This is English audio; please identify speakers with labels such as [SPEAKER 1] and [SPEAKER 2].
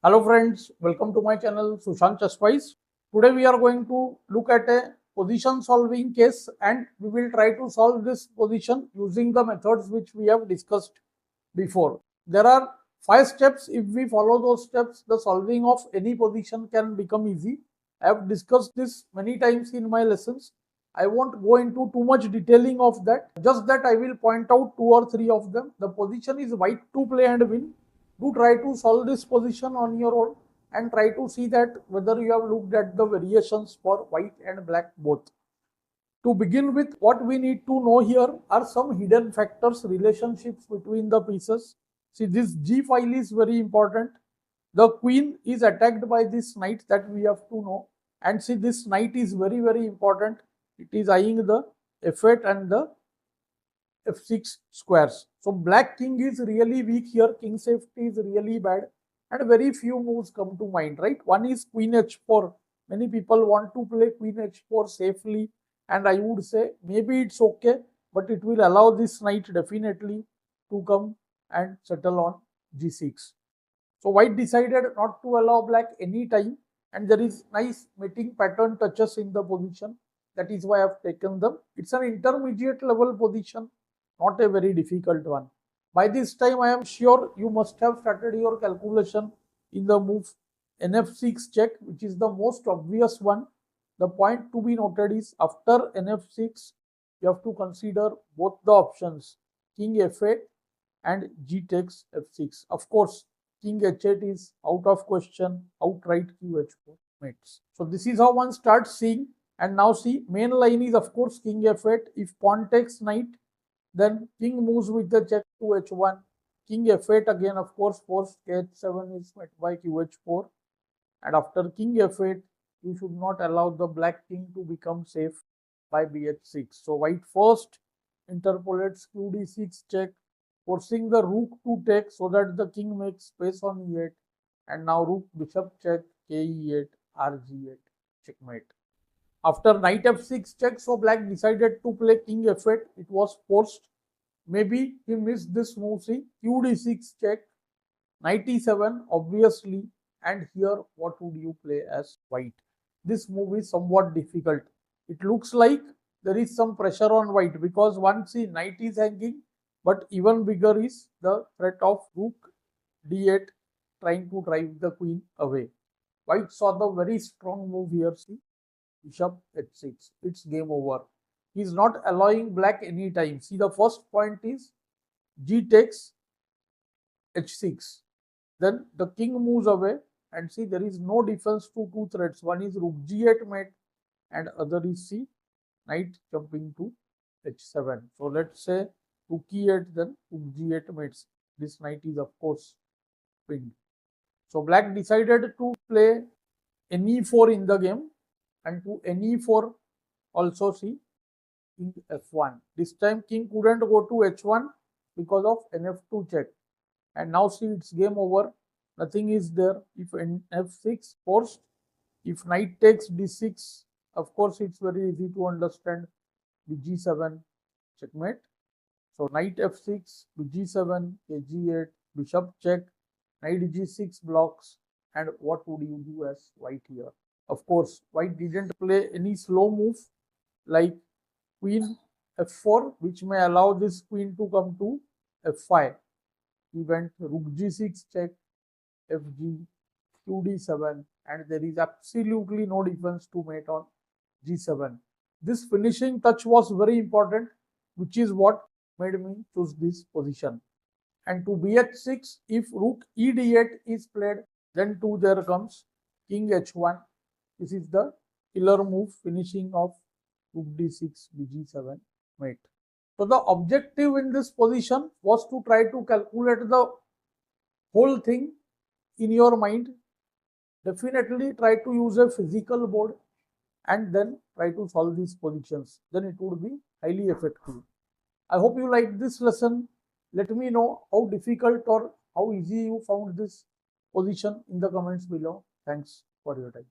[SPEAKER 1] Hello friends, welcome to my channel SushantChessWise. Today we are going to look at a position solving case and we will try to solve this position using the methods which we have discussed before. There are 5 steps. If we follow those steps, the solving of any position can become easy. I have discussed this many times in my lessons. I won't go into too much detailing of that. Just that I will point out 2 or 3 of them. The position is white to play and win. Do try to solve this position on your own and try to see that whether you have looked at the variations for white and black both. To begin with, what we need to know here are some hidden factors, relationships between the pieces. See, this G file is very important. The queen is attacked by this knight, that we have to know. And see, this knight is very important. It is eyeing the f8 and the f6 squares. So black king is really weak here. King safety is really bad. And very few moves come to mind, right? One is queen h4. Many people want to play queen h4 safely. And I would say maybe it's okay, but it will allow this knight definitely to come and settle on g6. So white decided not to allow black any time, and there is nice mating pattern touches in the position. That is why I have taken them. It's an intermediate level position, not a very difficult one. By this time, I am sure you must have started your calculation in the move nf6 check, which is the most obvious one. The point to be noted is after nf6, you have to consider both the options, king f8 and g takes f6. Of course, king h8 is out of question, outright qh4 mates. So this is how one starts seeing. And now see, main line is of course king f8. If pawn takes knight, then king moves with the check to h1. King f8 again, of course, forced h7 is met by qh4. And after king f8, you should not allow the black king to become safe by bh6. So white first interpolates qd6 check, forcing the rook to take so that the king makes space on e8. And now rook bishop check, ke8, rg8, checkmate. After knight f6 check, so black decided to play king f8. It was forced. Maybe he missed this move. See, qd6 check, knight e7, obviously. And here, what would you play as white? This move is somewhat difficult. It looks like there is some pressure on white because one, see, knight is hanging, but even bigger is the threat of rook d8 trying to drive the queen away. White saw the very strong move here. See, bishop h6. It's game over. He is not allowing black any time. See, the first point is g takes h6. Then the king moves away, and see, there is no defense to two threats. One is rook g8 mate, and other is, see, knight jumping to h7. So let's say rook e8, then rook g8 mates. This knight is of course pinned. So black decided to play ne4 in the game, and to ne4 also, see, king f1. This time king couldn't go to h1 because of nf2 check. And now see, it's game over. Nothing is there. If f6 forced, if knight takes d6, of course it's very easy to understand. bg7, checkmate. So knight f6, bg7, kg8, bishop check, knight g6 blocks. And what would you do as white here? Of course, white didn't play any slow move like queen f4, which may allow this queen to come to f5. He went rook g6 check, fg, qd7, and there is absolutely no defense to mate on g7. This finishing touch was very important, which is what made me choose this position. And to bh6, if rook e d8 is played, then too there comes king h1. This is the killer move, finishing of rook d6, bg7 mate. So the objective in this position was to try to calculate the whole thing in your mind. Definitely try to use a physical board and then try to solve these positions. Then it would be highly effective. I hope you liked this lesson. Let me know how difficult or how easy you found this position in the comments below. Thanks for your time.